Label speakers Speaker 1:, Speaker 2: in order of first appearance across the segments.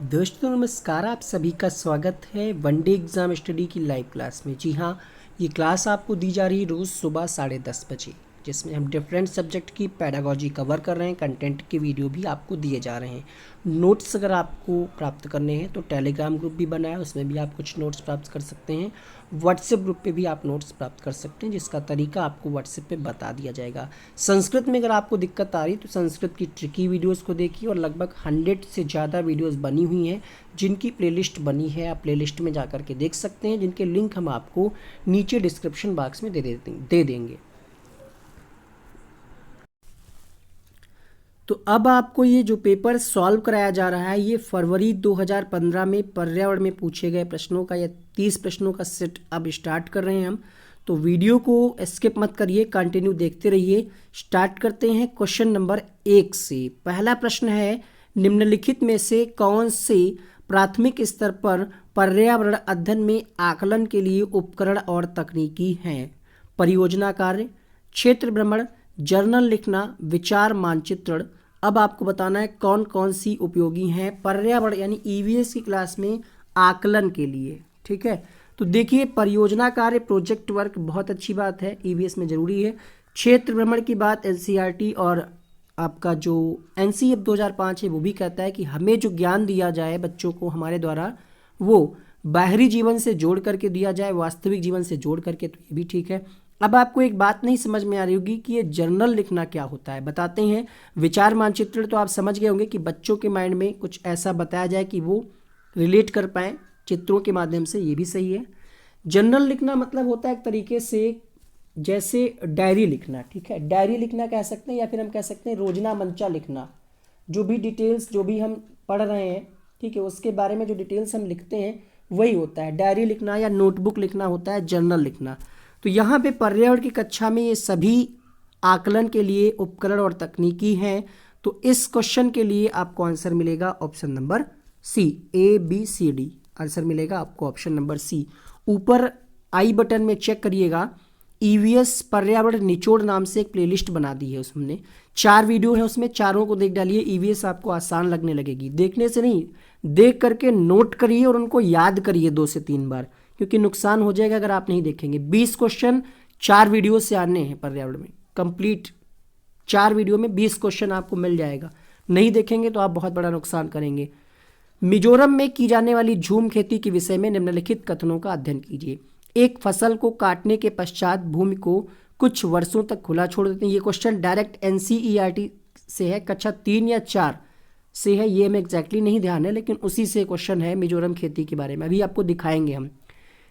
Speaker 1: दोस्तों नमस्कार, आप सभी का स्वागत है वनडे एग्ज़ाम स्टडी की लाइव क्लास में। जी हाँ, ये क्लास आपको दी जा रही है रोज़ सुबह 10:30 बजे, जिसमें हम डिफरेंट सब्जेक्ट की पैडागॉजी कवर कर रहे हैं। कंटेंट के वीडियो भी आपको दिए जा रहे हैं। नोट्स अगर आपको प्राप्त करने हैं तो टेलीग्राम ग्रुप भी बना है, उसमें भी आप कुछ नोट्स प्राप्त कर सकते हैं। व्हाट्सएप ग्रुप पे भी आप नोट्स प्राप्त कर सकते हैं, जिसका तरीका आपको व्हाट्सएप पे बता दिया जाएगा। संस्कृत में अगर आपको दिक्कत आ रही तो संस्कृत की ट्रिकी वीडियोस को देखिए, और लगभग 100 से ज़्यादा वीडियोस बनी हुई हैं जिनकी प्लेलिस्ट बनी है। आप प्लेलिस्ट में जा कर के देख सकते हैं, जिनके लिंक हम आपको नीचे डिस्क्रिप्शन बॉक्स में दे देंगे। तो अब आपको ये जो पेपर सॉल्व कराया जा रहा है, ये फरवरी 2015 में पर्यावरण में पूछे गए प्रश्नों का या 30 प्रश्नों का सेट अब स्टार्ट कर रहे हैं हम। तो वीडियो को स्किप मत करिए, कंटिन्यू देखते रहिए। स्टार्ट करते हैं क्वेश्चन नंबर 1 से। पहला प्रश्न है, निम्नलिखित में से कौन से प्राथमिक स्तर पर पर्यावरण अध्ययन में आकलन के लिए उपकरण और तकनीकी हैं? परियोजना कार्य, क्षेत्र भ्रमण, जर्नल लिखना, विचार मानचित्रण। अब आपको बताना है कौन कौन सी उपयोगी हैं पर्यावरण यानी ईवीएस की क्लास में आकलन के लिए। ठीक है, तो देखिए परियोजना कार्य प्रोजेक्ट वर्क बहुत अच्छी बात है, ईवीएस में जरूरी है। क्षेत्र भ्रमण की बात एनसीईआरटी और आपका जो एनसीएफ 2005 है वो भी कहता है कि हमें जो ज्ञान दिया जाए बच्चों को हमारे द्वारा, वो बाहरी जीवन से जोड़ करके दिया जाए, वास्तविक जीवन से जोड़ करके, तो ये भी ठीक है। अब आपको एक बात नहीं समझ में आ रही होगी कि ये जर्नल लिखना क्या होता है, बताते हैं। विचार मानचित्रण तो आप समझ गए होंगे कि बच्चों के माइंड में कुछ ऐसा बताया जाए कि वो रिलेट कर पाएँ चित्रों के माध्यम से, ये भी सही है। जर्नल लिखना मतलब होता है एक तरीके से जैसे डायरी लिखना। ठीक है, डायरी लिखना कह सकते हैं, या फिर हम कह सकते हैं रोजना मंचा लिखना। जो भी डिटेल्स जो भी हम पढ़ रहे हैं, ठीक है, उसके बारे में जो डिटेल्स हम लिखते हैं वही होता है डायरी लिखना, या नोटबुक लिखना होता है जर्नल लिखना। तो यहाँ पे पर्यावरण की कक्षा में ये सभी आकलन के लिए उपकरण और तकनीकी हैं। तो इस क्वेश्चन के लिए आपको आंसर मिलेगा option number C, ABCD answer मिलेगा आपको ऑप्शन नंबर सी। ऊपर आई बटन में चेक करिएगा, ईवीएस पर्यावरण निचोड़ नाम से एक प्लेलिस्ट बना दी है, उसमें 4 वीडियो है, उसमें चारों को देख डालिए। ईवीएस आपको आसान लगने लगेगी, देखने से नहीं, देख करके नोट करिए और उनको याद करिए 2 से 3 बार, क्योंकि नुकसान हो जाएगा अगर आप नहीं देखेंगे। 20 क्वेश्चन 4 वीडियो से आने हैं पर्यावरण में, कंप्लीट 4 वीडियो में 20 क्वेश्चन आपको मिल जाएगा। नहीं देखेंगे तो आप बहुत बड़ा नुकसान करेंगे। मिजोरम में की जाने वाली झूम खेती के विषय में निम्नलिखित कथनों का अध्ययन कीजिए। एक फसल को काटने के पश्चात भूमि को कुछ वर्षों तक खुला छोड़ देते हैं। ये क्वेश्चन डायरेक्ट एनसीईआरटी से है, कक्षा 3 या 4 से है, ये हमें एग्जैक्टली नहीं ध्यान है, लेकिन उसी से क्वेश्चन है मिजोरम खेती के बारे में, अभी आपको दिखाएंगे हम।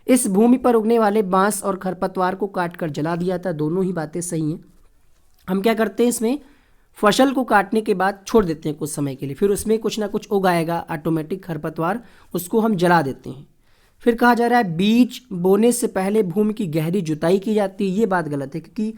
Speaker 1: इस भूमि पर उगने वाले बांस और खरपतवार को काटकर जला दिया था, दोनों ही बातें सही हैं। हम क्या करते हैं, इसमें फसल को काटने के बाद छोड़ देते हैं कुछ समय के लिए, फिर उसमें कुछ ना कुछ उगाएगा ऑटोमेटिक खरपतवार, उसको हम जला देते हैं। फिर कहा जा रहा है बीज बोने से पहले भूमि की गहरी जुताई की जाती है। ये बात गलत है, क्योंकि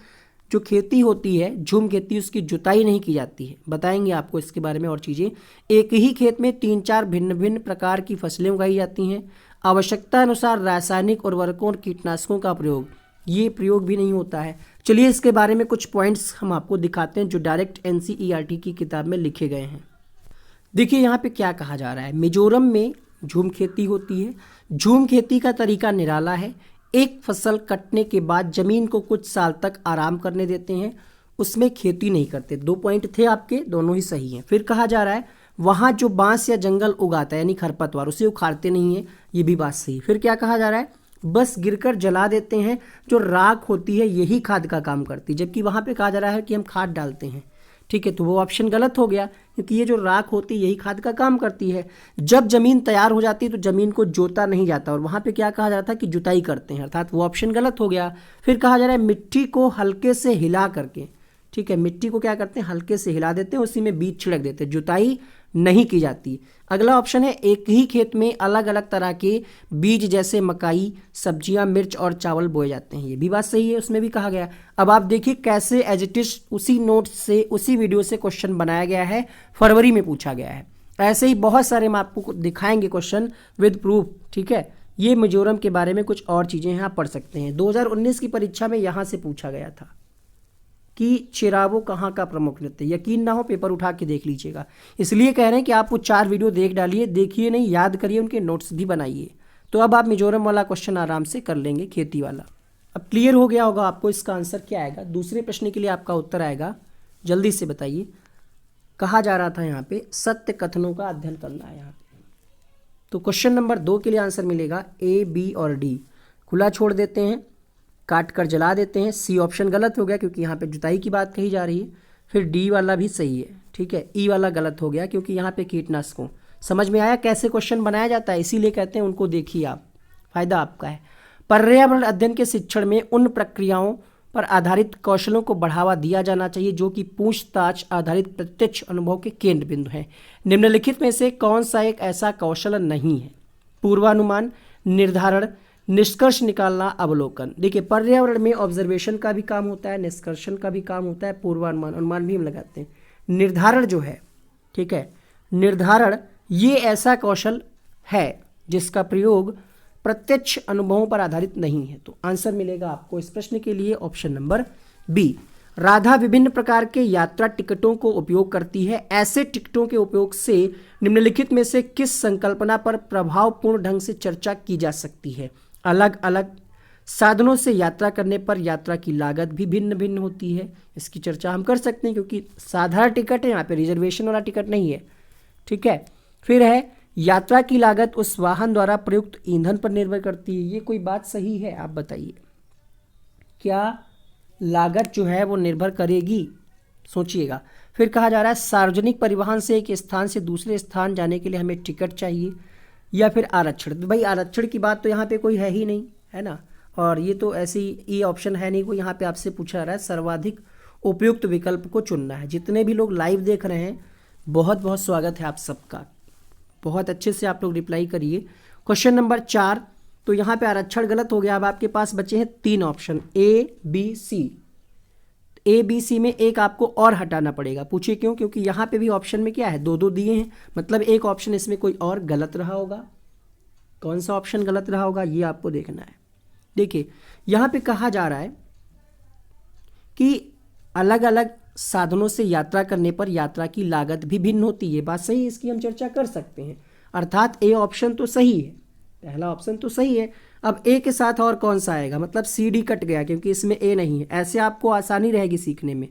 Speaker 1: जो खेती होती है झूम खेती, उसकी जुताई नहीं की जाती है। बताएंगे आपको इसके बारे में और चीज़ें। एक ही खेत में 3-4 भिन्न भिन्न प्रकार की फसलें उगाई जाती हैं। आवश्यकता अनुसार रासायनिक उर्वरकों और कीटनाशकों का प्रयोग, ये प्रयोग भी नहीं होता है। चलिए इसके बारे में कुछ पॉइंट्स हम आपको दिखाते हैं जो डायरेक्ट एनसीईआरटी की किताब में लिखे गए हैं। देखिए यहाँ पे क्या कहा जा रहा है, मिजोरम में झूम खेती होती है। झूम खेती का तरीका निराला है। एक फसल कटने के बाद जमीन को कुछ साल तक आराम करने देते हैं, उसमें खेती नहीं करते। 2 पॉइंट थे आपके, दोनों ही सही हैं। फिर कहा जा रहा है वहाँ जो बांस या जंगल उगाता है यानी खरपतवार, उसे उखाड़ते नहीं है, ये भी बात सही। फिर क्या कहा जा रहा है, बस गिरकर जला देते हैं, जो राख होती है यही खाद का काम करती है, जबकि वहाँ पे कहा जा रहा है कि हम खाद डालते हैं। ठीक है, तो वो ऑप्शन गलत हो गया, क्योंकि ये जो राख होती है यही खाद का काम करती है। जब जमीन तैयार हो जाती है तो जमीन को जोता नहीं जाता, और वहाँ पे क्या कहा जाता है कि जुताई करते हैं, अर्थात वो ऑप्शन गलत हो गया। फिर कहा जा रहा है मिट्टी को हल्के से हिला करके, ठीक है, मिट्टी को क्या करते हैं, हल्के से हिला देते हैं, उसी में बीज छिड़क देते हैं, जुताई नहीं की जाती। अगला ऑप्शन है एक ही खेत में अलग अलग तरह के बीज जैसे मकाई, सब्जियां, मिर्च और चावल बोए जाते हैं, ये भी बात सही है, उसमें भी कहा गया। अब आप देखिए कैसे एज इट इज उसी नोट से उसी वीडियो से क्वेश्चन बनाया गया है, फरवरी में पूछा गया है। ऐसे ही बहुत सारे हम आपको दिखाएंगे क्वेश्चन विद प्रूफ। ठीक है, ये मिजोरम के बारे में कुछ और चीज़ें हैं, आप पढ़ सकते हैं। 2019 की परीक्षा में यहाँ से पूछा गया था कि चिरावो कहाँ का प्रमुख नृत्य। यकीन ना हो पेपर उठा के देख लीजिएगा, इसलिए कह रहे हैं कि आप वो 4 वीडियो देख डालिए, देखिए नहीं, याद करिए, उनके नोट्स भी बनाइए। तो अब आप मिजोरम वाला क्वेश्चन आराम से कर लेंगे, खेती वाला। अब क्लियर हो गया होगा आपको इसका आंसर क्या आएगा। दूसरे प्रश्न के लिए आपका उत्तर आएगा, जल्दी से बताइए। कहा जा रहा था यहाँ पे सत्य कथनों का अध्ययन करना है यहाँ पे। तो क्वेश्चन नंबर 2 के लिए आंसर मिलेगा ए, बी और डी। खुला छोड़ देते हैं, काट कर जला देते हैं। सी ऑप्शन गलत हो गया क्योंकि यहाँ पे जुताई की बात कही जा रही है। फिर डी वाला भी सही है, ठीक है। ई वाला गलत हो गया क्योंकि यहाँ पे कीटनाशकों। समझ में आया कैसे क्वेश्चन बनाया जाता है, इसीलिए कहते हैं उनको देखिए आप, फायदा आपका है। पर्यावरण अध्ययन के शिक्षण में उन प्रक्रियाओं पर आधारित कौशलों को बढ़ावा दिया जाना चाहिए जो कि पूछताछ आधारित प्रत्यक्ष अनुभव के केंद्र बिंदु हैं। निम्नलिखित में से कौन सा एक ऐसा कौशल नहीं है? पूर्वानुमान, निर्धारण, निष्कर्ष निकालना, अवलोकन। देखिए पर्यावरण में ऑब्जर्वेशन का भी काम होता है, निष्कर्षण का भी काम होता है, पूर्वानुमान, अनुमान भी हम लगाते हैं। निर्धारण जो है, ठीक है, निर्धारण ये ऐसा कौशल है जिसका प्रयोग प्रत्यक्ष अनुभवों पर आधारित नहीं है। तो आंसर मिलेगा आपको इस प्रश्न के लिए ऑप्शन नंबर बी। राधा विभिन्न प्रकार के यात्रा टिकटों को उपयोग करती है। ऐसे टिकटों के उपयोग से निम्नलिखित में से किस संकल्पना पर प्रभावपूर्ण ढंग से चर्चा की जा सकती है? अलग अलग साधनों से यात्रा करने पर यात्रा की लागत भी भिन्न भिन्न होती है। इसकी चर्चा हम कर सकते हैं क्योंकि साधारण टिकट है, यहाँ पे रिजर्वेशन वाला टिकट नहीं है, ठीक है। फिर है यात्रा की लागत उस वाहन द्वारा प्रयुक्त ईंधन पर निर्भर करती है। ये कोई बात सही है? आप बताइए, क्या लागत जो है वो निर्भर करेगी? सोचिएगा। फिर कहा जा रहा है सार्वजनिक परिवहन से एक स्थान से दूसरे स्थान जाने के लिए हमें टिकट चाहिए या फिर आरक्षण। तो भाई आरक्षण की बात तो यहाँ पे कोई है ही नहीं, है ना। और ये तो ऐसी ये ऑप्शन है नहीं कोई। यहाँ पे आपसे पूछा जा रहा है सर्वाधिक उपयुक्त विकल्प को चुनना है। जितने भी लोग लाइव देख रहे हैं बहुत बहुत स्वागत है आप सबका, बहुत अच्छे से आप लोग रिप्लाई करिए। क्वेश्चन नंबर 4, तो यहाँ पे आरक्षण गलत हो गया। अब आपके पास बचे हैं 3 option A, B, C. A, B, C में एक आपको और हटाना पड़ेगा। पूछिए क्यों? क्योंकि यहाँ पे भी ऑप्शन में क्या है, 2-2 दिए हैं, मतलब एक ऑप्शन इसमें कोई और गलत रहा होगा। कौन सा ऑप्शन गलत रहा होगा ये आपको देखना है। देखिए यहाँ पे कहा जा रहा है कि अलग अलग साधनों से यात्रा करने पर यात्रा की लागत भी भिन्न होती है। बात सही है, इसकी हम चर्चा कर सकते हैं। अर्थात ए ऑप्शन तो सही है, पहला ऑप्शन तो सही है। अब ए के साथ और कौन सा आएगा, मतलब सी डी कट गया क्योंकि इसमें ए नहीं है। ऐसे आपको आसानी रहेगी सीखने में,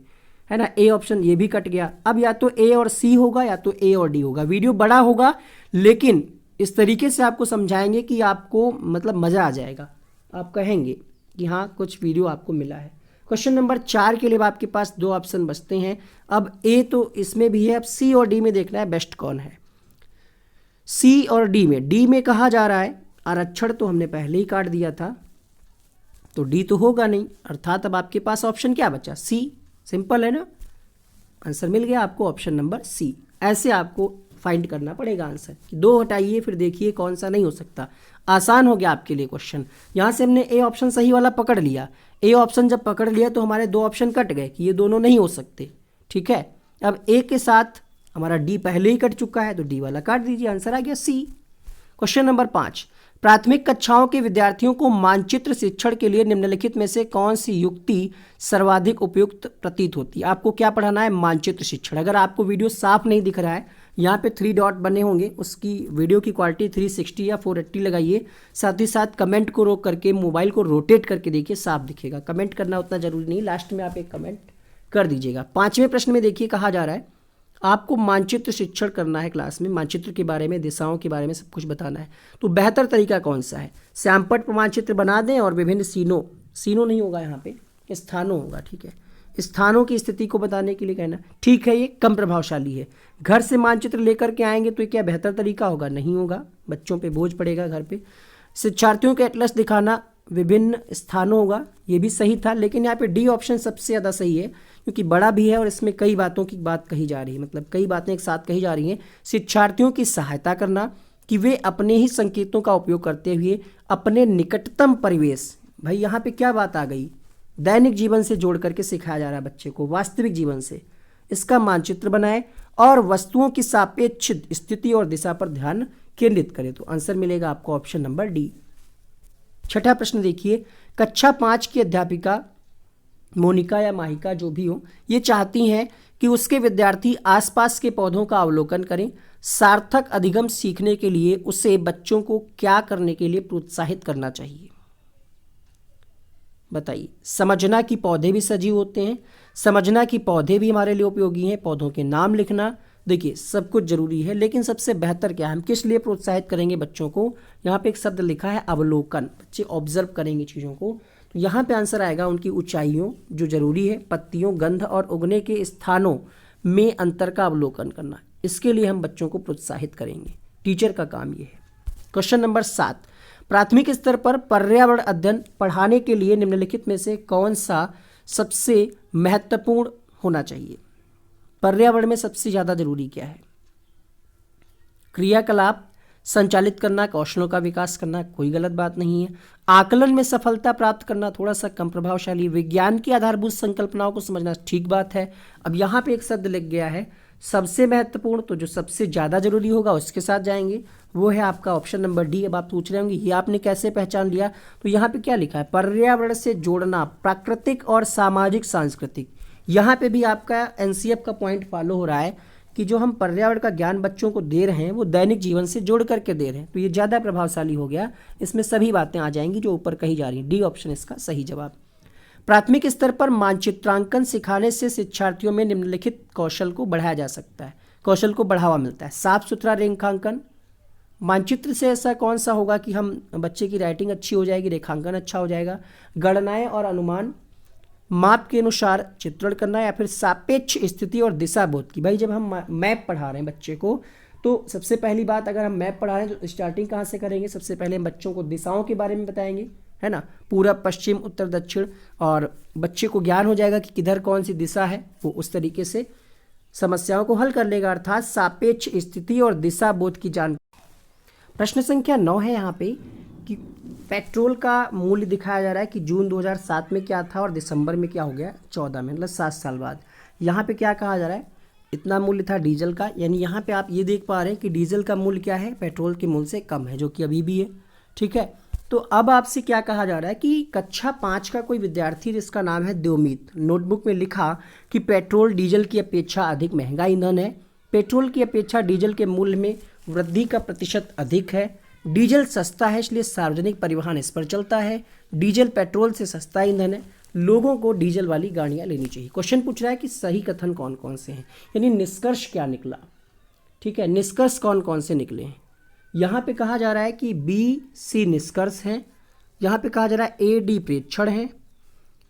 Speaker 1: है ना। ए ऑप्शन ये भी कट गया। अब या तो ए और सी होगा या तो ए और डी होगा। वीडियो बड़ा होगा लेकिन इस तरीके से आपको समझाएंगे कि आपको मतलब मज़ा आ जाएगा। आप कहेंगे कि हाँ कुछ वीडियो आपको मिला है। क्वेश्चन नंबर 4 के लिए आपके पास 2 ऑप्शन बचते हैं। अब ए तो इसमें भी है, अब सी और डी में देखना है बेस्ट कौन है। सी और डी में कहा जा रहा है आरक्षण तो हमने पहले ही काट दिया था, तो डी तो होगा नहीं। अर्थात अब आपके पास ऑप्शन क्या बचा, सी। सिंपल है ना, आंसर मिल गया आपको ऑप्शन नंबर सी। ऐसे आपको फाइंड करना पड़ेगा आंसर। 2 हटाइए फिर देखिए कौन सा नहीं हो सकता। आसान हो गया आपके लिए क्वेश्चन। यहाँ से हमने ए ऑप्शन सही वाला पकड़ लिया। ए ऑप्शन जब पकड़ लिया तो हमारे 2 ऑप्शन कट गए कि ये दोनों नहीं हो सकते, ठीक है। अब ए के साथ हमारा डी पहले ही कट चुका है तो डी वाला काट दीजिए, आंसर आ गया सी। क्वेश्चन नंबर 5, प्राथमिक कक्षाओं के विद्यार्थियों को मानचित्र शिक्षण के लिए निम्नलिखित में से कौन सी युक्ति सर्वाधिक उपयुक्त प्रतीत होती है? आपको क्या पढ़ाना है, मानचित्र शिक्षण। अगर आपको वीडियो साफ नहीं दिख रहा है, यहाँ पे 3 डॉट बने होंगे, उसकी वीडियो की क्वालिटी 360 या 480 लगाइए। साथ ही साथ कमेंट को रोक करके मोबाइल को रोटेट करके देखिए, साफ दिखेगा। कमेंट करना उतना जरूरी नहीं, लास्ट में आप एक कमेंट कर दीजिएगा। 5वें प्रश्न में देखिए कहा जा रहा है आपको मानचित्र शिक्षण करना है क्लास में, मानचित्र के बारे में, दिशाओं के बारे में सब कुछ बताना है। तो बेहतर तरीका कौन सा है, श्यामपट्ट पर मानचित्र बना दें और विभिन्न सीनों नहीं होगा, यहाँ पे स्थानों होगा, ठीक है। स्थानों की स्थिति को बताने के लिए कहना, ठीक है, ये कम प्रभावशाली है। घर से मानचित्र लेकर के आएंगे तो ये क्या बेहतर तरीका होगा? नहीं होगा, बच्चों पे बोझ पड़ेगा घर पे। शिक्षार्थियों के एटलस दिखाना विभिन्न स्थानों होगा, ये भी सही था, लेकिन यहाँ पे डी ऑप्शन सबसे ज़्यादा सही है क्योंकि बड़ा भी है और इसमें कई बातों की बात कही जा रही है, मतलब कई बातें एक साथ कही जा रही हैं। शिक्षार्थियों की सहायता करना कि वे अपने ही संकेतों का उपयोग करते हुए अपने निकटतम परिवेश, भाई यहाँ पे क्या बात आ गई, दैनिक जीवन से जोड़ करके सिखाया जा रहा है बच्चे को, वास्तविक जीवन से इसका मानचित्र बनाए और वस्तुओं की सापेक्ष स्थिति और दिशा पर ध्यान केंद्रित करें। तो आंसर मिलेगा आपको ऑप्शन नंबर डी। 6ठा प्रश्न देखिए, कक्षा 5 की अध्यापिका मोनिका या माहिका जो भी हो, ये चाहती हैं कि उसके विद्यार्थी आसपास के पौधों का अवलोकन करें। सार्थक अधिगम सीखने के लिए उसे बच्चों को क्या करने के लिए प्रोत्साहित करना चाहिए? बताइए। समझना कि पौधे भी सजीव होते हैं, समझना कि पौधे भी हमारे लिए उपयोगी हैं, पौधों के नाम लिखना, देखिए सब कुछ जरूरी है, लेकिन सबसे बेहतर क्या है, हम किस लिए प्रोत्साहित करेंगे बच्चों को? यहाँ पे एक शब्द लिखा है अवलोकन, बच्चे ऑब्जर्व करेंगे चीज़ों को। तो यहाँ पे आंसर आएगा उनकी ऊंचाइयों जो जरूरी है, पत्तियों, गंध और उगने के स्थानों में अंतर का अवलोकन करना। इसके लिए हम बच्चों को प्रोत्साहित करेंगे, टीचर का काम ये है। क्वेश्चन नंबर 7, प्राथमिक स्तर पर पर्यावरण अध्ययन पढ़ाने के लिए निम्नलिखित में से कौन सा सबसे महत्वपूर्ण होना चाहिए? पर्यावरण में सबसे ज़्यादा जरूरी क्या है? क्रियाकलाप संचालित करना, कौशलों का विकास करना, कोई गलत बात नहीं है। आकलन में सफलता प्राप्त करना थोड़ा सा कम प्रभावशाली। विज्ञान की आधारभूत संकल्पनाओं को समझना, ठीक बात है। अब यहाँ पे एक शब्द लिख गया है सबसे महत्वपूर्ण, तो जो सबसे ज़्यादा जरूरी होगा उसके साथ जाएंगे, वो है आपका ऑप्शन नंबर डी। अब आप पूछ रहे होंगे ये आपने कैसे पहचान लिया? तो यहाँ पे क्या लिखा है? पर्यावरण से जोड़ना, प्राकृतिक और सामाजिक सांस्कृतिक। यहाँ पे भी आपका एनसीएफ का पॉइंट फॉलो हो रहा है कि जो हम पर्यावरण का ज्ञान बच्चों को दे रहे हैं वो दैनिक जीवन से जोड़ करके दे रहे हैं, तो ये ज़्यादा प्रभावशाली हो गया। इसमें सभी बातें आ जाएंगी जो ऊपर कही जा रही हैं। डी ऑप्शन इसका सही जवाब। प्राथमिक स्तर पर मानचित्रांकन सिखाने से शिक्षार्थियों में निम्नलिखित कौशल को बढ़ाया जा सकता है, कौशल को बढ़ावा मिलता है। साफ सुथरा रेखांकन, मानचित्र से ऐसा कौन सा होगा कि हम बच्चे की राइटिंग अच्छी हो जाएगी, रेखांकन अच्छा हो जाएगा। गणनाएं और अनुमान, माप के अनुसार चित्रण करना, या फिर सापेक्ष स्थिति और दिशा बोध की। भाई जब हम मैप पढ़ा रहे हैं बच्चे को, तो सबसे पहली बात, अगर हम मैप पढ़ा रहे हैं तो स्टार्टिंग कहाँ से करेंगे? सबसे पहले हम बच्चों को दिशाओं के बारे में बताएंगे, है ना, पूरब, पश्चिम, उत्तर, दक्षिण, और बच्चे को ज्ञान हो जाएगा कि किधर कौन सी दिशा है, वो उस तरीके से समस्याओं को हल कर लेगा, अर्थात सापेक्ष स्थिति और दिशा बोध की जानकारी। प्रश्न संख्या 9 है यहाँ पे कि पेट्रोल का मूल्य दिखाया जा रहा है कि जून 2007 में क्या था और दिसंबर में क्या हो गया 14 में, मतलब 7 साल बाद। यहाँ पे क्या कहा जा रहा है? इतना मूल्य था डीजल का, यानी यहाँ पे आप ये देख पा रहे हैं कि डीजल का मूल्य क्या है? पेट्रोल के मूल्य से कम है, जो कि अभी भी है, ठीक है। तो अब आपसे क्या कहा जा रहा है कि कक्षा 5 का कोई विद्यार्थी जिसका नाम है देवमीत, नोटबुक में लिखा कि पेट्रोल डीजल की अपेक्षा अधिक महंगा ईंधन है, पेट्रोल की अपेक्षा डीजल के मूल्य में वृद्धि का प्रतिशत अधिक है, डीजल सस्ता है इसलिए सार्वजनिक परिवहन इस पर चलता है, डीजल पेट्रोल से सस्ता ईंधन है, लोगों को डीजल वाली गाड़ियां लेनी चाहिए। क्वेश्चन पूछ रहा है कि सही कथन कौन कौन से हैं, यानी निष्कर्ष क्या निकला, ठीक है, निष्कर्ष कौन कौन से निकले हैं। यहाँ पे कहा जा रहा है कि बी सी निष्कर्ष हैं, यहाँ पे कहा जा रहा है ए डी प्रेक्षण है,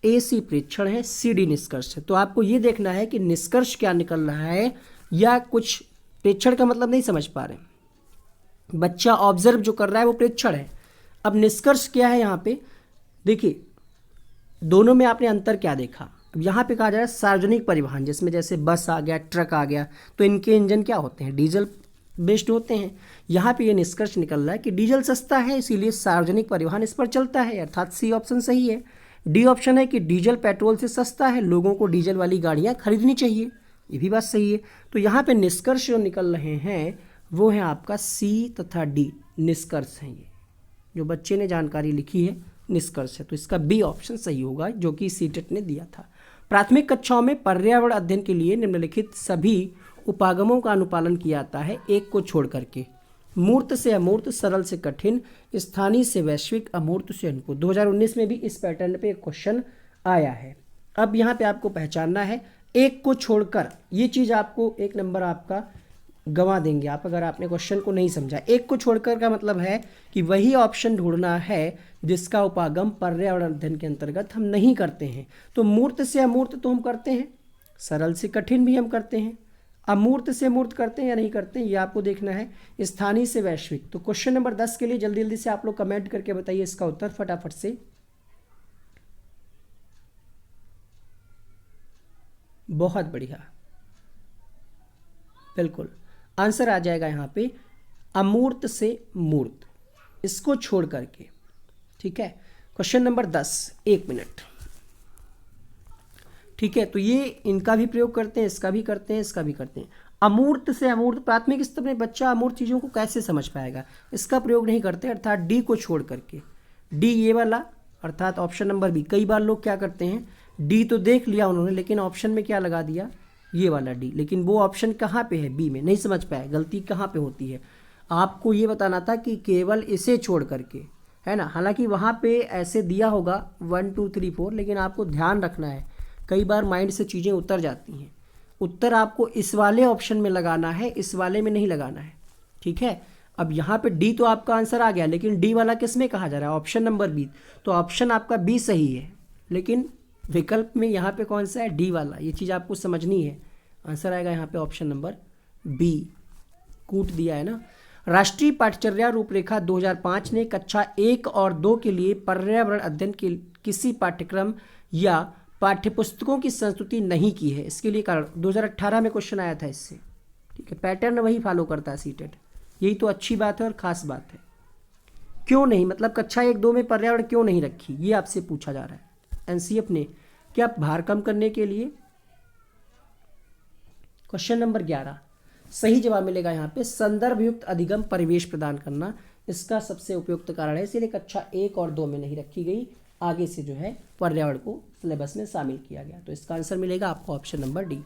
Speaker 1: ए सी प्रेक्षण है, सी डी निष्कर्ष है। तो आपको ये देखना है कि निष्कर्ष क्या निकल रहा है, या कुछ प्रेक्षण का मतलब नहीं समझ पा रहे, बच्चा ऑब्जर्व जो कर रहा है वो प्रेक्षण है। अब निष्कर्ष क्या है यहाँ पे, देखिए दोनों में आपने अंतर क्या देखा। अब यहाँ पे कहा जा रहा है सार्वजनिक परिवहन, जिसमें जैसे बस आ गया, ट्रक आ गया, तो इनके इंजन क्या होते हैं? डीजल बेस्ड होते हैं। यहाँ पे ये निष्कर्ष निकल रहा है कि डीजल सस्ता है इसीलिए सार्वजनिक परिवहन इस पर चलता है, अर्थात सी ऑप्शन सही है। डी ऑप्शन है कि डीजल पेट्रोल से सस्ता है, लोगों को डीजल वाली गाड़ियाँ खरीदनी चाहिए, ये भी बात सही है। तो यहाँ पे निष्कर्ष जो निकल रहे हैं वो है आपका सी तथा डी निष्कर्ष हैं, ये जो बच्चे ने जानकारी लिखी है निष्कर्ष है, तो इसका बी ऑप्शन सही होगा जो कि सीटेट ने दिया था। प्राथमिक कक्षाओं में पर्यावरण अध्ययन के लिए निम्नलिखित सभी उपागमों का अनुपालन किया जाता है, एक को छोड़ करके। मूर्त से अमूर्त, सरल से कठिन, स्थानीय से वैश्विक, अमूर्त से अनूठा। 2019 में भी इस पैटर्न पे एक क्वेश्चन आया है। अब यहाँ पे आपको पहचानना है, एक को छोड़कर, ये चीज़ आपको एक नंबर आपका गंवा देंगे आप अगर आपने क्वेश्चन को नहीं समझा। एक को छोड़कर का मतलब है कि वही ऑप्शन ढूंढना है जिसका उपागम पर्यावरण अध्ययन के अंतर्गत हम नहीं करते हैं। तो मूर्त से अमूर्त तो हम करते हैं, सरल से कठिन भी हम करते हैं, अमूर्त से मूर्त करते हैं या नहीं करते हैं, ये आपको देखना है। स्थानीय से वैश्विक, तो क्वेश्चन नंबर 10 के लिए जल्दी जल्दी से आप लोग कमेंट करके बताइए इसका उत्तर फटाफट से। बहुत बढ़िया, बिल्कुल आंसर आ जाएगा यहाँ पे अमूर्त से मूर्त, इसको छोड़ करके, ठीक है। क्वेश्चन नंबर 10, 1 मिनट, ठीक है। तो ये इनका भी प्रयोग करते हैं, इसका भी करते हैं, इसका भी करते हैं। अमूर्त से अमूर्त, प्राथमिक स्तर में बच्चा अमूर्त चीज़ों को कैसे समझ पाएगा, इसका प्रयोग नहीं करते, अर्थात डी को छोड़ करके। डी ये वाला, अर्थात ऑप्शन नंबर बी। कई बार लोग क्या करते हैं, डी तो देख लिया उन्होंने, लेकिन ऑप्शन में क्या लगा दिया, ये वाला डी। लेकिन वो ऑप्शन कहाँ पे है, बी में। नहीं समझ पाए, गलती कहाँ पे होती है। आपको ये बताना था कि केवल इसे छोड़ करके, है ना। हालांकि वहाँ पे ऐसे दिया होगा 1 2 3 4, लेकिन आपको ध्यान रखना है, कई बार माइंड से चीज़ें उतर जाती हैं। उत्तर आपको इस वाले ऑप्शन में लगाना है, इस वाले में नहीं लगाना है, ठीक है। अब यहाँ पे डी तो आपका आंसर आ गया, लेकिन डी वाला किस में कहा जा रहा है, ऑप्शन नंबर बी। तो ऑप्शन आपका बी सही है, लेकिन विकल्प में यहाँ पे कौन सा है, डी वाला। ये चीज़ आपको समझनी है। आंसर आएगा यहाँ पे ऑप्शन नंबर बी। कूट दिया है ना। राष्ट्रीय पाठचर्या रूपरेखा 2005 ने कक्षा 1 और 2 के लिए पर्यावरण अध्ययन के किसी पाठ्यक्रम या पाठ्यपुस्तकों की संस्तुति नहीं की है। इसके लिए कारण 2018 में क्वेश्चन आया था इससे, ठीक है। पैटर्न वही फॉलो करता है सीटेट। यही तो अच्छी बात है और ख़ास बात है। क्यों नहीं, मतलब कक्षा 1 2 में पर्यावरण क्यों नहीं रखी, ये आपसे पूछा जा रहा है एनसीएफ ने। क्या भार कम करने के लिए। क्वेश्चन नंबर 11 सही जवाब मिलेगा यहाँ पे संदर्भ युक्त अधिगम परिवेश प्रदान करना। इसका सबसे उपयुक्त कारण है, इसीलिए कक्षा 1 और 2 में नहीं रखी गई, आगे से जो है पर्यावरण को सिलेबस में शामिल किया गया। तो इसका आंसर मिलेगा आपको ऑप्शन नंबर डी।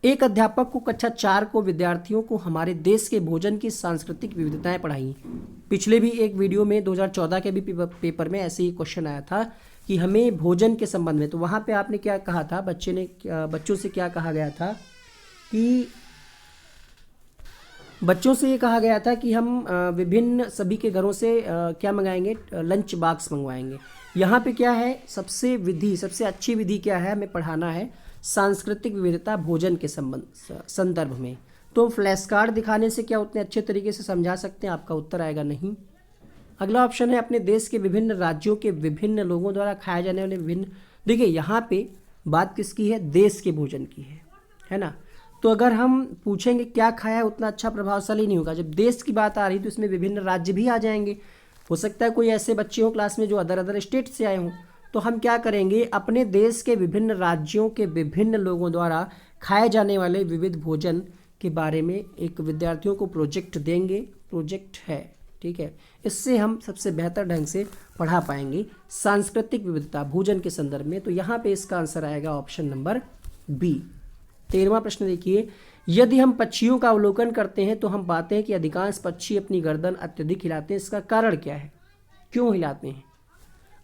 Speaker 1: एक अध्यापक को कक्षा 4 को विद्यार्थियों को हमारे देश के भोजन की सांस्कृतिक विविधताएं पढ़ाई। पिछले भी एक वीडियो में 2014 के भी पेपर में ऐसे ही क्वेश्चन आया था कि हमें भोजन के संबंध में, तो वहाँ पे आपने क्या कहा था, बच्चों से क्या कहा गया था कि बच्चों से ये कहा गया था कि हम विभिन्न सभी के घरों से क्या मंगाएंगे, लंच बॉक्स मंगवाएंगे। यहाँ पे क्या है, सबसे अच्छी विधि क्या है, हमें पढ़ाना है सांस्कृतिक विविधता भोजन के संदर्भ में। तो फ्लैश कार्ड दिखाने से क्या उतने अच्छे तरीके से समझा सकते हैं, आपका उत्तर आएगा नहीं। अगला ऑप्शन है अपने देश के विभिन्न राज्यों के विभिन्न लोगों द्वारा खाए जाने वाले विभिन्न। देखिए यहाँ पे बात किसकी है, देश के भोजन की है ना। तो अगर हम पूछेंगे क्या खाया है, उतना अच्छा प्रभावशाली नहीं होगा। जब देश की बात आ रही तो इसमें विभिन्न राज्य भी आ जाएंगे। हो सकता है कोई ऐसे बच्चे हो क्लास में जो अदर स्टेट से आए हों, तो हम क्या करेंगे, अपने देश के विभिन्न राज्यों के विभिन्न लोगों द्वारा खाए जाने वाले विविध भोजन के बारे में एक विद्यार्थियों को प्रोजेक्ट देंगे। प्रोजेक्ट है, ठीक है। इससे हम सबसे बेहतर ढंग से पढ़ा पाएंगे सांस्कृतिक विविधता भोजन के संदर्भ में। तो यहाँ पे इसका आंसर आएगा ऑप्शन नंबर बी। 13वां प्रश्न देखिए, यदि हम पक्षियों का अवलोकन करते हैं तो हम पाते हैं कि अधिकांश पक्षी अपनी गर्दन अत्यधिक हिलाते हैं। इसका कारण क्या है, क्यों हिलाते हैं।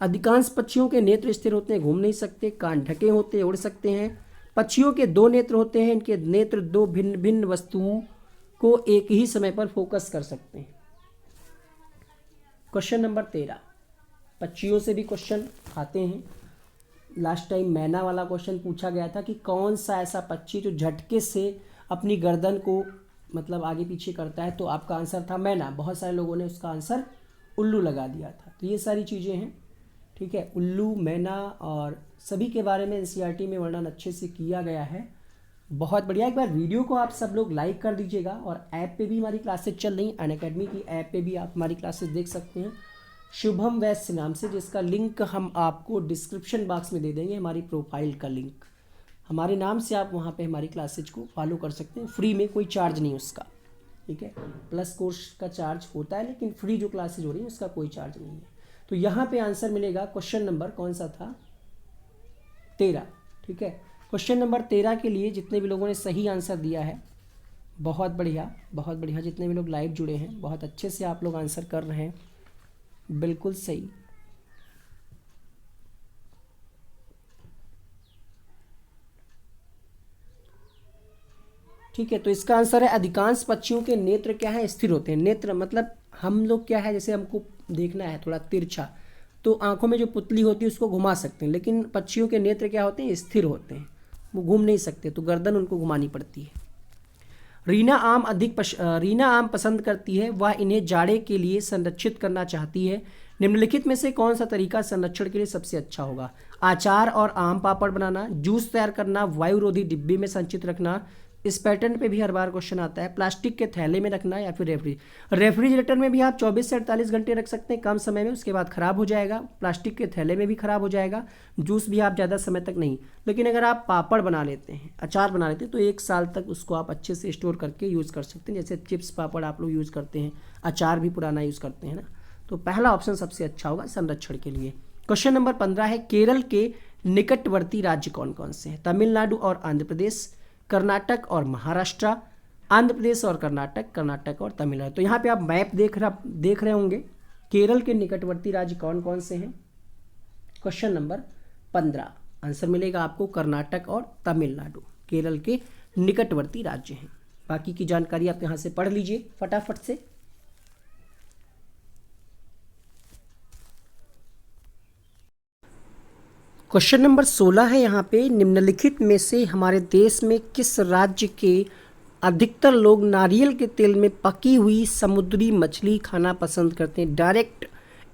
Speaker 1: अधिकांश पक्षियों के नेत्र स्थिर होते हैं, घूम नहीं सकते, कान ढके होते हैं, उड़ सकते हैं। पक्षियों के 2 नेत्र होते हैं, इनके नेत्र 2 भिन्न भिन्न वस्तुओं को एक ही समय पर फोकस कर सकते हैं। क्वेश्चन नंबर 13, पक्षियों से भी क्वेश्चन आते हैं। लास्ट टाइम मैना वाला क्वेश्चन पूछा गया था कि कौन सा ऐसा पक्षी जो झटके से अपनी गर्दन को मतलब आगे पीछे करता है, तो आपका आंसर था मैना। बहुत सारे लोगों ने उसका आंसर उल्लू लगा दिया था। तो ये सारी चीज़ें हैं, ठीक है। उल्लू, मैना और सभी के बारे में एनसीईआरटी में वर्णन अच्छे से किया गया है। बहुत बढ़िया। एक बार वीडियो को आप सब लोग लाइक कर दीजिएगा, और ऐप पे भी हमारी क्लासेज चल रही हैं। अनअकैडमी की ऐप पे भी आप हमारी क्लासेज देख सकते हैं शुभम वैश्य नाम से, जिसका लिंक हम आपको डिस्क्रिप्शन बॉक्स में दे देंगे, हमारी प्रोफाइल का लिंक। हमारे नाम से आप वहाँ पे हमारी क्लासेज को फॉलो कर सकते हैं, फ्री में, कोई चार्ज नहीं उसका, ठीक है। प्लस कोर्स का चार्ज होता है, लेकिन फ्री जो क्लासेज हो रही है उसका कोई चार्ज नहीं है। तो यहाँ पे आंसर मिलेगा क्वेश्चन नंबर कौन सा था, 13, ठीक है। क्वेश्चन नंबर 13 के लिए जितने भी लोगों ने सही आंसर दिया है, बहुत बढ़िया, बहुत बढ़िया। जितने भी लोग लाइव जुड़े हैं, बहुत अच्छे से आप लोग आंसर कर रहे हैं, बिल्कुल सही। ठीक है, तो इसका आंसर है अधिकांश पक्षियों के नेत्र क्या है, स्थिर होते हैं। नेत्र मतलब हम लोग क्या है, जैसे हमको देखना है थोड़ा तिरछा, तो आंखों में जो पुतली होती है उसको घुमा सकते हैं, लेकिन पक्षियों के नेत्र क्या होते हैं, स्थिर होते हैं, वो घूम नहीं सकते, तो गर्दन उनको घुमानी पड़ती है। रीना आम पसंद करती है, वह इन्हें जाड़े के लिए संरक्षित करना चाहती है। निम्नलिखित में से कौन सा तरीका संरक्षण के लिए सबसे अच्छा होगा। अचार और आम पापड़ बनाना, जूस तैयार करना, वायुरोधी डिब्बे में संचित रखना, इस पैटर्न पे भी हर बार क्वेश्चन आता है, प्लास्टिक के थैले में रखना, या फिर रेफ्रिजरेटर में भी आप 24 से 48 घंटे रख सकते हैं कम समय में, उसके बाद ख़राब हो जाएगा। प्लास्टिक के थैले में भी ख़राब हो जाएगा। जूस भी आप ज़्यादा समय तक नहीं, लेकिन अगर आप पापड़ बना लेते हैं, अचार बना लेते हैं, तो 1 साल तक उसको आप अच्छे से स्टोर करके यूज़ कर सकते हैं। जैसे चिप्स पापड़ आप लोग यूज़ करते हैं, अचार भी पुराना यूज़ करते हैं ना। तो पहला ऑप्शन सबसे अच्छा होगा संरक्षण के लिए। क्वेश्चन नंबर 15 है, केरल के निकटवर्ती राज्य कौन कौन से हैं? तमिलनाडु और आंध्र प्रदेश, कर्नाटक और महाराष्ट्र, आंध्र प्रदेश और कर्नाटक, कर्नाटक और तमिलनाडु। तो यहाँ पे आप मैप देख रहे होंगे। केरल के निकटवर्ती राज्य कौन कौन से हैं? क्वेश्चन नंबर 15 आंसर मिलेगा आपको कर्नाटक और तमिलनाडु केरल के निकटवर्ती राज्य हैं। बाकी की जानकारी आप यहाँ से पढ़ लीजिए फटाफट से। क्वेश्चन नंबर 16 है यहाँ पे, निम्नलिखित में से हमारे देश में किस राज्य के अधिकतर लोग नारियल के तेल में पकी हुई समुद्री मछली खाना पसंद करते हैं? डायरेक्ट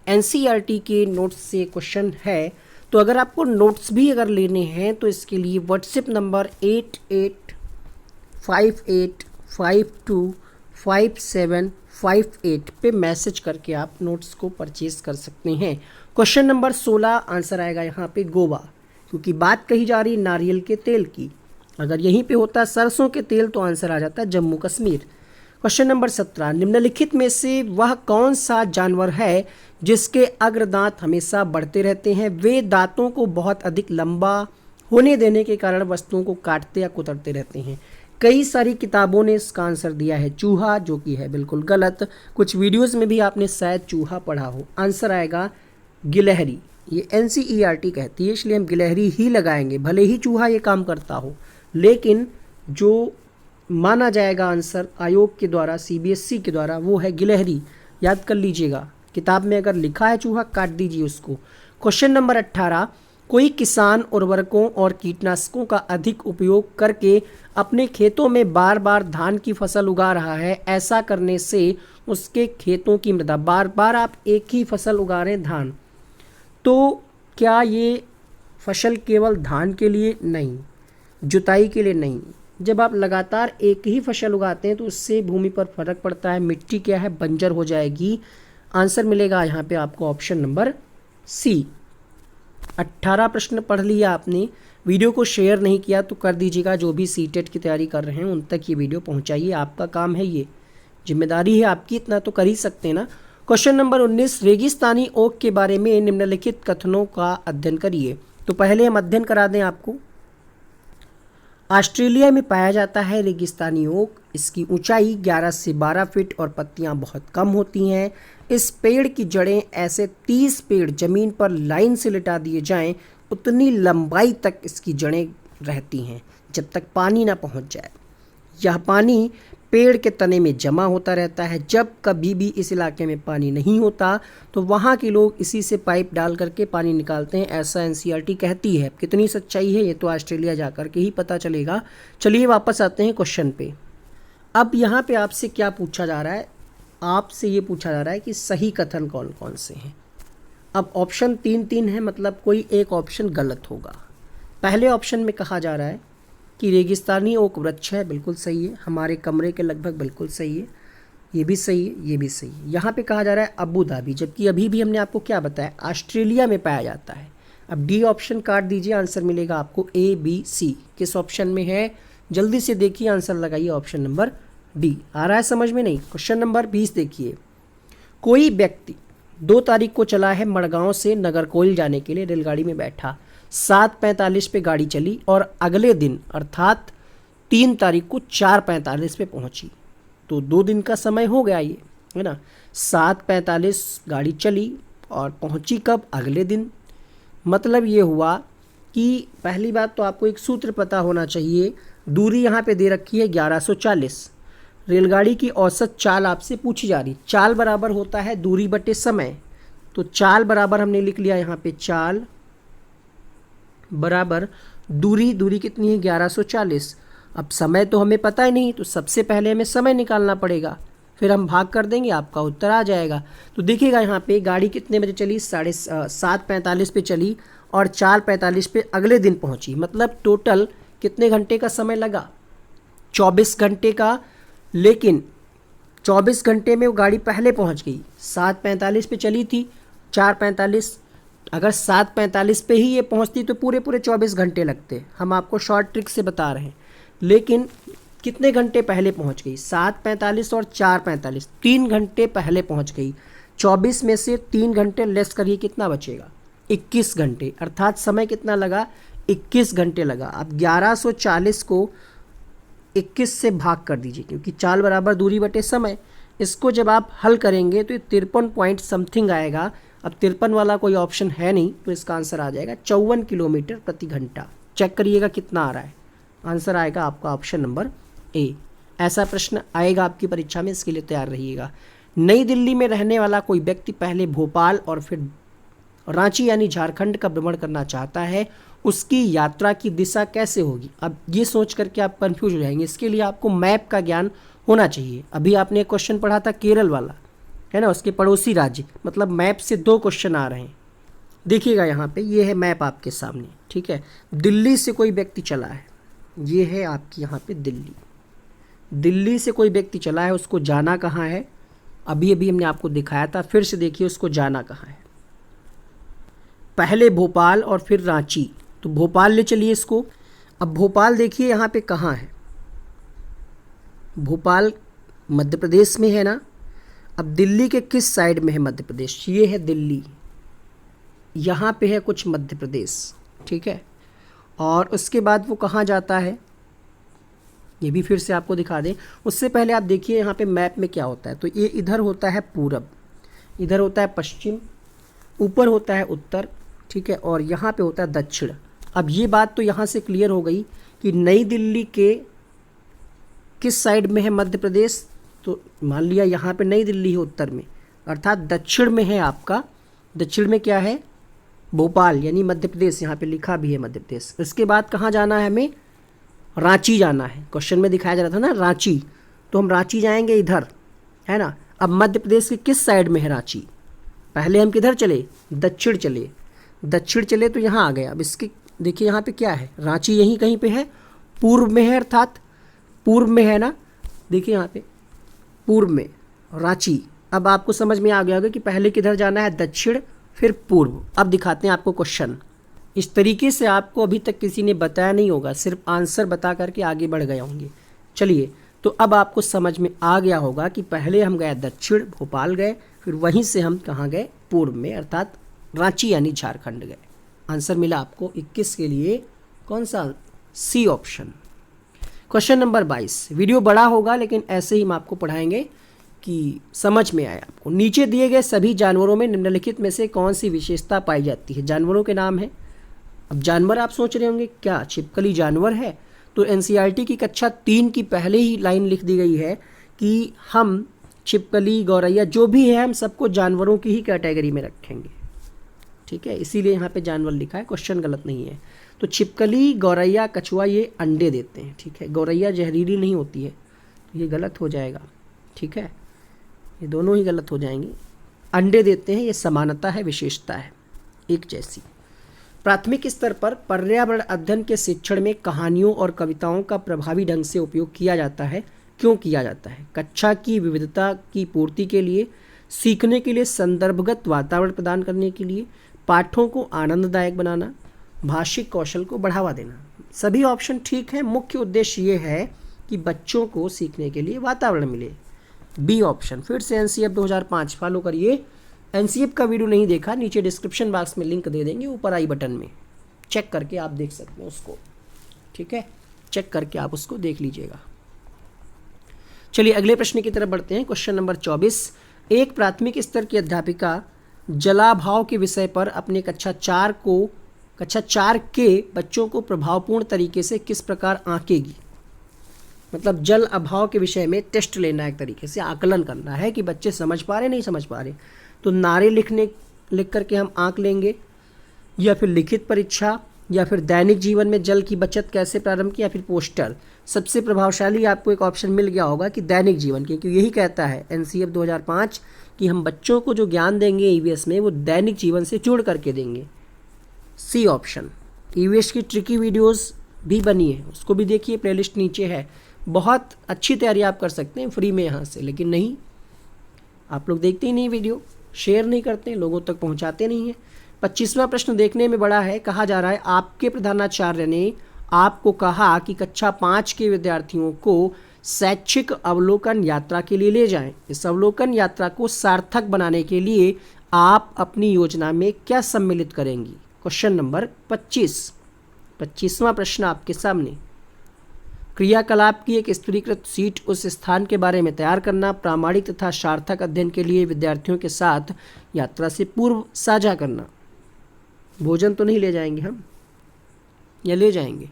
Speaker 1: एनसीईआरटी के नोट्स से क्वेश्चन है। तो अगर आपको नोट्स भी अगर लेने हैं तो इसके लिए व्हाट्सएप नंबर 8858525758 पे मैसेज करके आप नोट्स को परचेज कर सकते हैं। क्वेश्चन नंबर 16 आंसर आएगा यहाँ पे गोवा, क्योंकि बात कही जा रही नारियल के तेल की। अगर यहीं पे होता सरसों के तेल तो आंसर आ जाता जम्मू कश्मीर। क्वेश्चन नंबर 17, निम्नलिखित में से वह कौन सा जानवर है जिसके अग्रदांत हमेशा बढ़ते रहते हैं? वे दांतों को बहुत अधिक लंबा होने देने के कारण वस्तुओं को काटते या कुतरते रहते हैं। कई सारी किताबों ने इसका आंसर दिया है चूहा, जो कि है बिल्कुल गलत। कुछ वीडियोस में भी आपने शायद चूहा पढ़ा हो। आंसर आएगा गिलहरी। ये एनसीईआरटी कहती है, इसलिए हम गिलहरी ही लगाएंगे, भले ही चूहा ये काम करता हो। लेकिन जो माना जाएगा आंसर आयोग के द्वारा, सीबीएसई के द्वारा, वो है गिलहरी। याद कर लीजिएगा, किताब में अगर लिखा है चूहा काट दीजिए उसको। क्वेश्चन नंबर 18, कोई किसान उर्वरकों और कीटनाशकों का अधिक उपयोग करके अपने खेतों में बार बार धान की फसल उगा रहा है। ऐसा करने से उसके खेतों की मृदा, बार बार आप एक ही फसल उगा रहे हैं धान, तो क्या ये फसल केवल धान के लिए नहीं, जुताई के लिए नहीं, जब आप लगातार एक ही फसल उगाते हैं तो उससे भूमि पर फर्क पड़ता है, मिट्टी क्या है बंजर हो जाएगी। आंसर मिलेगा यहाँ पे आपको ऑप्शन नंबर सी। 18 प्रश्न पढ़ लिया आपने। वीडियो को शेयर नहीं किया तो कर दीजिएगा, जो भी सीटेट की तैयारी कर रहे हैं उन तक ये वीडियो पहुँचाइए, आपका काम है, ये जिम्मेदारी है आपकी, इतना तो कर ही सकते हैं ना। क्वेश्चन नंबर 19, रेगिस्तानी ओक के बारे में निम्नलिखित कथनों का अध्ययन करिए। तो पहले हम अध्ययन करा दें आपको। ऑस्ट्रेलिया में पाया जाता है रेगिस्तानी ओक। इसकी ऊंचाई 11 से 12 फीट और पत्तियां बहुत कम होती हैं। इस पेड़ की जड़ें, ऐसे 30 पेड़ जमीन पर लाइन से लिटा दिए जाएं, उतनी लंबाई तक इसकी जड़ें रहती हैं जब तक पानी ना पहुंच जाए। यह पानी पेड़ के तने में जमा होता रहता है। जब कभी भी इस इलाके में पानी नहीं होता तो वहाँ के लोग इसी से पाइप डाल करके पानी निकालते हैं, ऐसा एनसीईआरटी कहती है। कितनी सच्चाई है ये तो ऑस्ट्रेलिया जा कर के ही पता चलेगा। चलिए वापस आते हैं क्वेश्चन पे। अब यहाँ पे आपसे क्या पूछा जा रहा है? आपसे ये पूछा जा रहा है कि सही कथन कौन कौन से हैं। अब ऑप्शन 3 है, मतलब कोई एक ऑप्शन गलत होगा। पहले ऑप्शन में कहा जा रहा है कि रेगिस्तानी ओक वृक्ष है, बिल्कुल सही है, हमारे कमरे के लगभग बिल्कुल सही है, ये भी सही है, ये भी सही है। यहाँ पे कहा जा रहा है अबू धाबी, जबकि अभी भी हमने आपको क्या बताया, ऑस्ट्रेलिया में पाया जाता है। अब डी ऑप्शन काट दीजिए, आंसर मिलेगा आपको ए बी सी। किस ऑप्शन में है जल्दी से देखिए, आंसर लगाइए ऑप्शन नंबर डी। आ रहा है समझ में? नहीं। क्वेश्चन नंबर 20 देखिए, कोई व्यक्ति 2 तारीख को चला है मड़गांव से नागरकोइल जाने के लिए, रेलगाड़ी में बैठा, 7:45 पे गाड़ी चली और अगले दिन अर्थात 3 तारीख को 4:45 पे पहुंची। तो 2 दिन का समय हो गया ये, है ना। 7:45 गाड़ी चली और पहुंची कब? अगले दिन। मतलब ये हुआ कि पहली बात तो आपको एक सूत्र पता होना चाहिए। दूरी यहाँ पे दे रखी है 1140। रेलगाड़ी की औसत चाल आपसे पूछी जा रही। चाल बराबर होता है दूरी बटे समय, तो चाल बराबर हमने लिख लिया यहाँ पे, चाल बराबर दूरी। दूरी कितनी है? 1140। अब समय तो हमें पता ही नहीं, तो सबसे पहले हमें समय निकालना पड़ेगा, फिर हम भाग कर देंगे, आपका उत्तर आ जाएगा। तो देखिएगा यहाँ पे गाड़ी कितने बजे चली? 7:45 पे चली और 4:45 पे अगले दिन पहुँची। मतलब टोटल कितने घंटे का समय लगा? 24 घंटे का। लेकिन 24 घंटे में वो गाड़ी पहले पहुँच गई। 7:45 पे चली थी, 4:45, अगर 7:45 पे ही ये पहुंचती तो पूरे 24 घंटे लगते। हम आपको शॉर्ट ट्रिक से बता रहे हैं। लेकिन कितने घंटे पहले पहुंच गई? 7:45 और 4:45, 3 घंटे पहले पहुंच गई। 24 में से 3 घंटे लेस करिए, कितना बचेगा? 21 घंटे, अर्थात समय कितना लगा, 21 घंटे लगा। अब 1140 को 21 से भाग कर दीजिए, क्योंकि चाल बराबर दूरी बटे समय। इसको जब आप हल करेंगे तो ये 53 पॉइंट समथिंग आएगा। अब 53 वाला कोई ऑप्शन है नहीं, तो इसका आंसर आ जाएगा 54 किलोमीटर प्रति घंटा। चेक करिएगा कितना आ रहा है, आंसर आएगा आपका ऑप्शन नंबर ए। ऐसा प्रश्न आएगा आपकी परीक्षा में, इसके लिए तैयार रहिएगा। नई दिल्ली में रहने वाला कोई व्यक्ति पहले भोपाल और फिर रांची यानी झारखंड का भ्रमण करना चाहता है, उसकी यात्रा की दिशा कैसे होगी। अब ये सोच करके आप कंफ्यूज हो जाएंगे, इसके लिए आपको मैप का ज्ञान होना चाहिए। अभी आपने एक क्वेश्चन पढ़ा था केरल वाला, है ना, उसके पड़ोसी राज्य, मतलब मैप से 2 क्वेश्चन आ रहे हैं। देखिएगा यहाँ पे, ये है मैप आपके सामने, ठीक है। दिल्ली से कोई व्यक्ति चला है, ये है आपकी यहाँ पे दिल्ली। दिल्ली से कोई व्यक्ति चला है, उसको जाना कहाँ है, अभी अभी हमने आपको दिखाया था, फिर से देखिए उसको जाना कहाँ है। पहले भोपाल और फिर रांची, तो भोपाल ले चलिए इसको। अब भोपाल देखिए यहाँ पे कहाँ है, भोपाल मध्य प्रदेश में है ना। अब दिल्ली के किस साइड में है मध्य प्रदेश, ये है दिल्ली, यहाँ पे है कुछ मध्य प्रदेश, ठीक है। और उसके बाद वो कहाँ जाता है, ये भी फिर से आपको दिखा दें। उससे पहले आप देखिए यहाँ पे मैप में क्या होता है, तो ये इधर होता है पूरब, इधर होता है पश्चिम, ऊपर होता है उत्तर, ठीक है, और यहाँ पे होता है दक्षिण। अब ये बात तो यहाँ से क्लियर हो गई कि नई दिल्ली के किस साइड में है मध्य प्रदेश, तो मान लिया यहाँ पे नई दिल्ली है उत्तर में, अर्थात दक्षिण में है आपका, दक्षिण में क्या है, भोपाल यानी मध्य प्रदेश, यहाँ पे लिखा भी है मध्य प्रदेश। इसके बाद कहाँ जाना है हमें, रांची जाना है। क्वेश्चन में दिखाया जा रहा था ना रांची, तो हम रांची जाएंगे इधर, है ना। अब मध्य प्रदेश के किस साइड में है रांची, पहले हम किधर चले, दक्षिण चले, दक्षिण चले तो यहाँ आ गए। अब इसके देखिए यहाँ पे क्या है, रांची यहीं कहीं पे है, पूर्व में है, अर्थात पूर्व में है ना, देखिए यहाँ पे पूर्व में रांची। अब आपको समझ में आ गया होगा कि पहले किधर जाना है, दक्षिण फिर पूर्व। अब दिखाते हैं आपको क्वेश्चन, इस तरीके से आपको अभी तक किसी ने बताया नहीं होगा, सिर्फ आंसर बता करके आगे बढ़ गए होंगे। चलिए, तो अब आपको समझ में आ गया होगा कि पहले हम गए दक्षिण, भोपाल गए, फिर वहीं से हम कहाँ गए, पूर्व में, अर्थात रांची यानी झारखंड गए। आंसर मिला आपको 21 के लिए कौन सा, C option. Question number 22, video बड़ा होगा लेकिन ऐसे ही हम आपको पढ़ाएंगे कि समझ में आए आपको। नीचे दिए गए सभी जानवरों में निम्नलिखित में से कौन सी विशेषता पाई जाती है, जानवरों के नाम है। अब जानवर आप सोच रहे होंगे क्या छिपकली जानवर है, तो एनसीईआरटी की कक्षा 3 की पहले ही लाइन लिख दी गई है कि हम छिपकली, गौरैया जो भी है, हम सबको जानवरों की ही कैटेगरी में रखेंगे, ठीक है, इसीलिए यहाँ पे जानवर लिखा है, क्वेश्चन गलत नहीं है। तो छिपकली, गौरैया, कछुआ ये अंडे देते हैं, ठीक है, गौरैया जहरीली नहीं होती है, तो ये गलत हो जाएगा, ठीक है, ये दोनों ही गलत हो जाएंगे। अंडे देते हैं, ये समानता है, विशेषता है, एक जैसी। प्राथमिक स्तर पर पर्यावरण अध्ययन के शिक्षण में कहानियों और कविताओं का प्रभावी ढंग से उपयोग किया जाता है, क्यों किया जाता है, कक्षा की विविधता की पूर्ति के लिए, सीखने के लिए संदर्भगत वातावरण प्रदान करने के लिए, पाठों को आनंददायक बनाना, भाषिक कौशल को बढ़ावा देना। सभी ऑप्शन ठीक है, मुख्य उद्देश्य ये है कि बच्चों को सीखने के लिए वातावरण मिले, बी ऑप्शन। फिर से एनसीएफ 2005 फॉलो करिए। एनसीएफ का वीडियो नहीं देखा, नीचे डिस्क्रिप्शन बॉक्स में लिंक दे देंगे, ऊपर आई बटन में चेक करके आप देख सकते हैं उसको, ठीक है, चेक करके आप उसको देख लीजिएगा। चलिए अगले प्रश्न की तरफ बढ़ते हैं। क्वेश्चन नंबर 24, एक प्राथमिक स्तर की अध्यापिका जलाभाव के विषय पर अपने कक्षा 4 के बच्चों को प्रभावपूर्ण तरीके से किस प्रकार आंकेगी। मतलब जल अभाव के विषय में टेस्ट लेना, एक तरीके से आकलन करना है कि बच्चे समझ पा रहे नहीं समझ पा रहे, तो नारे लिख करके हम आंक लेंगे, या फिर लिखित परीक्षा, या फिर दैनिक जीवन में जल की बचत कैसे प्रारंभ की, या फिर पोस्टर। सबसे प्रभावशाली आपको एक ऑप्शन मिल गया होगा कि दैनिक जीवन, क्योंकि यही कहता है एनसीएफ 2005 कि हम बच्चों को जो ज्ञान देंगे ईवीएस में वो दैनिक जीवन से जुड़ करके देंगे, सी ऑप्शन। ईवीएस की ट्रिकी वीडियोस भी बनी है, उसको भी देखिए, प्लेलिस्ट नीचे है, बहुत अच्छी तैयारी आप कर सकते हैं फ्री में यहाँ से। लेकिन नहीं, आप लोग देखते ही नहीं वीडियो, शेयर नहीं करते, लोगों तक पहुँचाते नहीं हैं। 25वां प्रश्न देखने में बड़ा है, कहा जा रहा है आपके प्रधानाचार्य ने आपको कहा कि कक्षा 5 के विद्यार्थियों को शैक्षिक अवलोकन यात्रा के लिए ले जाएं। इस अवलोकन यात्रा को सार्थक बनाने के लिए आप अपनी योजना में क्या सम्मिलित करेंगी? क्वेश्चन नंबर 25वां प्रश्न आपके सामने। क्रियाकलाप की एक स्तरीकृत सीट उस स्थान के बारे में तैयार करना, प्रामाणिक तथा सार्थक अध्ययन के लिए विद्यार्थियों के साथ यात्रा से पूर्व साझा करना। भोजन तो नहीं ले जाएंगे हम, या ले जाएंगे?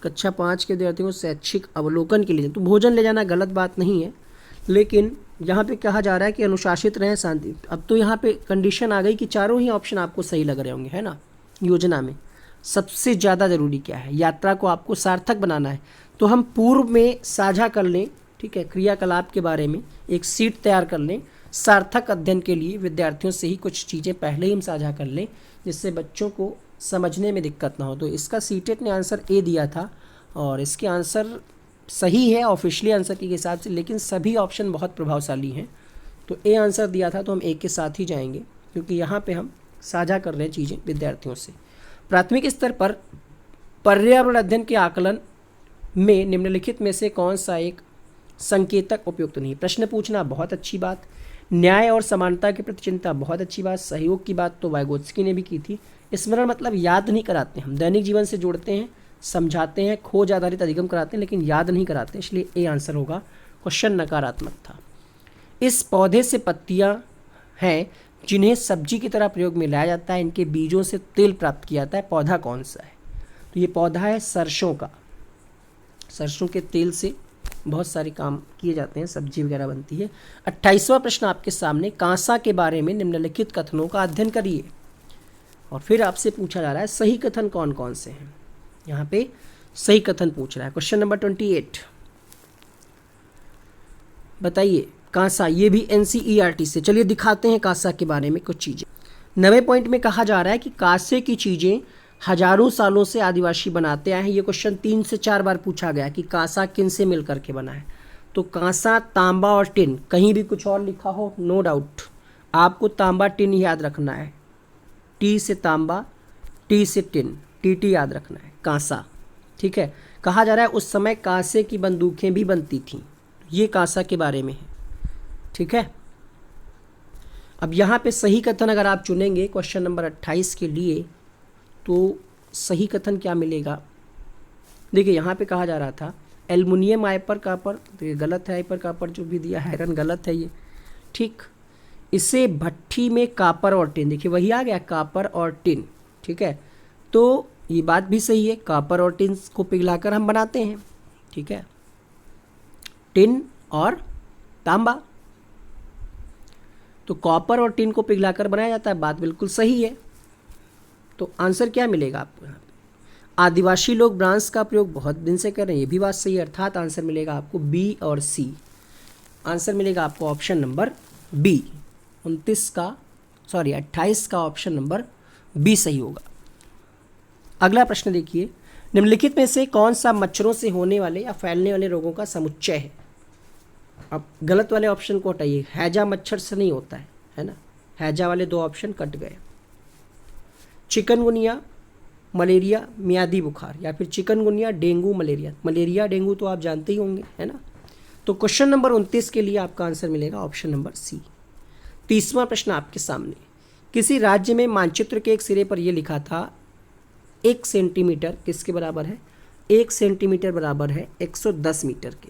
Speaker 1: कक्षा 5 के विद्यार्थियों को शैक्षिक अवलोकन के लिए, तो भोजन ले जाना गलत बात नहीं है, लेकिन यहाँ पे कहा जा रहा है कि अनुशासित रहें, शांति। अब तो यहाँ पे कंडीशन आ गई कि चारों ही ऑप्शन आपको सही लग रहे होंगे, है ना। योजना में सबसे ज़्यादा ज़रूरी क्या है? यात्रा को आपको सार्थक बनाना है, तो हम पूर्व में साझा कर लें, ठीक है, क्रियाकलाप के बारे में एक सीट तैयार कर लें। सार्थक अध्ययन के लिए विद्यार्थियों से ही कुछ चीज़ें पहले ही हम साझा कर लें, जिससे बच्चों को समझने में दिक्कत ना हो। तो इसका सीटेट ने आंसर ए दिया था, और इसके आंसर सही है ऑफिशियली आंसर के हिसाब से, लेकिन सभी ऑप्शन बहुत प्रभावशाली हैं। तो ए आंसर दिया था, तो हम ए के साथ ही जाएंगे, क्योंकि यहाँ पे हम साझा कर रहे हैं चीज़ें विद्यार्थियों से। प्राथमिक स्तर पर पर्यावरण अध्ययन के आकलन में निम्नलिखित में से कौन सा एक संकेतक उपयुक्त नहीं? प्रश्न पूछना बहुत अच्छी बात, न्याय और समानता के प्रति चिंता बहुत अच्छी बात, सहयोग की बात तो वाइगोत्स्की ने भी की थी। स्मरण मतलब याद नहीं कराते, हम दैनिक जीवन से जोड़ते हैं, समझाते हैं, खोज आधारित अधिगम कराते हैं, लेकिन याद नहीं कराते, इसलिए ए आंसर होगा। क्वेश्चन नकारात्मक था। इस पौधे से पत्तियां हैं जिन्हें सब्जी की तरह प्रयोग में लाया जाता है, इनके बीजों से तेल प्राप्त किया जाता है, पौधा कौन सा है? तो ये पौधा है सरसों का। सरसों के तेल से बहुत सारे काम किए जाते हैं, सब्जी वगैरह बनती है। 28वां प्रश्न आपके सामने, कांसा के बारे में निम्नलिखित कथनों का अध्ययन करिए। और फिर आपसे पूछा जा रहा है सही कथन कौन कौन से हैं। यहाँ पे सही कथन पूछ रहा है। क्वेश्चन नंबर 28, बताइए कांसा, ये भी एनसीईआरटी से। चलिए दिखाते हैं कांसा के बारे में कुछ चीज़ें। 90 पॉइंट में कहा जा रहा है कि कांसे की चीज़ें हजारों सालों से आदिवासी बनाते आए हैं। ये क्वेश्चन 3 से 4 बार पूछा गया कि कांसा किन से मिल करके बना है। तो कांसा, तांबा और टिन, कहीं भी कुछ और लिखा हो नो डाउट आपको तांबा टिन याद रखना है। टी से तांबा, टी से टिन, टीटी याद रखना है, कांसा, ठीक है। कहा जा रहा है उस समय कांसे की बंदूकें भी बनती थीं। ये कांसा के बारे में है, ठीक है। अब यहाँ पे सही कथन अगर आप चुनेंगे क्वेश्चन नंबर 28 के लिए, तो सही कथन क्या मिलेगा? देखिए यहाँ पे कहा जा रहा था एल्युमिनियम आइपर कापर, तो ये गलत है। आइपर कापर जो भी दिया है, आयरन गलत है ये, ठीक। इसे भट्ठी में कापर और टिन, देखिए वही आ गया, कापर और टिन, ठीक है। तो ये बात भी सही है, कापर और टिन को पिघलाकर हम बनाते हैं, ठीक है। टिन और तांबा, तो कॉपर और टिन को पिघलाकर बनाया जाता है, बात बिल्कुल सही है। तो आंसर क्या मिलेगा आपको यहाँ पे? आदिवासी लोग ब्रांस का प्रयोग बहुत दिन से कर रहे हैं, ये भी बात सही है, अर्थात आंसर मिलेगा आपको बी और सी। आंसर मिलेगा आपको ऑप्शन नंबर बी। 28 का ऑप्शन नंबर बी सही होगा। अगला प्रश्न देखिए, निम्नलिखित में से कौन सा मच्छरों से होने वाले या फैलने वाले रोगों का समुच्चय है? अब गलत वाले ऑप्शन को हटाइए, हैजा मच्छर से नहीं होता है ना, हैजा वाले 2 ऑप्शन कट गए। चिकनगुनिया, मलेरिया, मियादी बुखार, या फिर chikungunya, dengue, malaria. Malaria dengue तो आप जानते ही होंगे, है ना। तो क्वेश्चन नंबर 29 के लिए आपका आंसर मिलेगा ऑप्शन नंबर सी। 30वां प्रश्न आपके सामने, किसी राज्य में मानचित्र के एक सिरे पर यह लिखा था 1 सेंटीमीटर किसके बराबर है? 1 सेंटीमीटर बराबर है 110 मीटर के।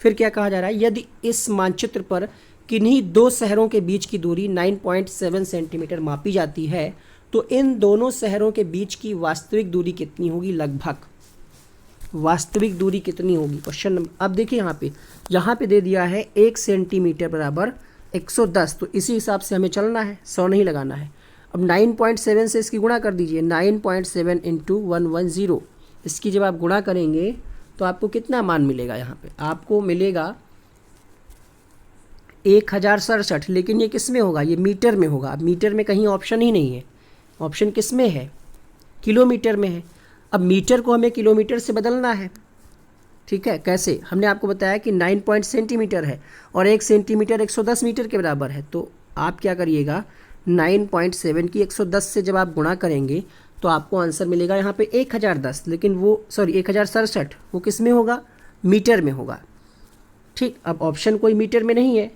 Speaker 1: फिर क्या कहा जा रहा है, यदि इस मानचित्र पर किन्हीं 2 शहरों के बीच की दूरी 9.7 सेंटीमीटर मापी जाती है, तो इन दोनों शहरों के बीच की वास्तविक दूरी कितनी होगी? लगभग वास्तविक दूरी कितनी होगी? क्वेश्चन नंबर, अब देखिए यहाँ पे दे दिया है 1 सेंटीमीटर बराबर 110, तो इसी हिसाब से हमें चलना है, 100 नहीं लगाना है। अब 9.7 से इसकी गुणा कर दीजिए, 9.7 × 110, इसकी जब आप गुणा करेंगे तो आपको कितना मान मिलेगा? यहाँ पे आपको मिलेगा 1067, लेकिन ये किस में होगा? ये मीटर में होगा। अब मीटर में कहीं ऑप्शन ही नहीं है, ऑप्शन किस में है? किलोमीटर में है। अब मीटर को हमें किलोमीटर से बदलना है, ठीक है। कैसे? हमने आपको बताया कि 9 सेंटीमीटर है और 1 सेंटीमीटर 110 मीटर के बराबर है। तो आप क्या करिएगा, 9.7 की 110 से जब आप गुणा करेंगे तो आपको आंसर मिलेगा यहाँ पे 1010, लेकिन वो 1067, वो किस में होगा? मीटर में होगा, ठीक। अब ऑप्शन कोई मीटर में नहीं है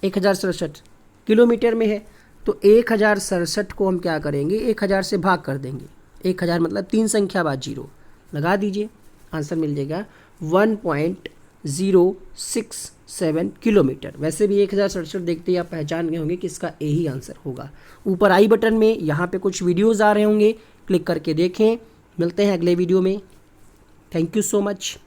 Speaker 1: 1067, किलोमीटर में है, तो 1067 को हम क्या करेंगे, 1000 से भाग कर देंगे। 1000 मतलब 3 संख्या बाद 0 लगा दीजिए, आंसर मिल जाएगा 1.067 किलोमीटर। वैसे भी 1067 देखते ही आप पहचान गए होंगे कि इसका ए ही आंसर होगा। ऊपर आई बटन में यहाँ पे कुछ वीडियोज़ आ रहे होंगे, क्लिक करके देखें। मिलते हैं अगले वीडियो में। Thank you so much.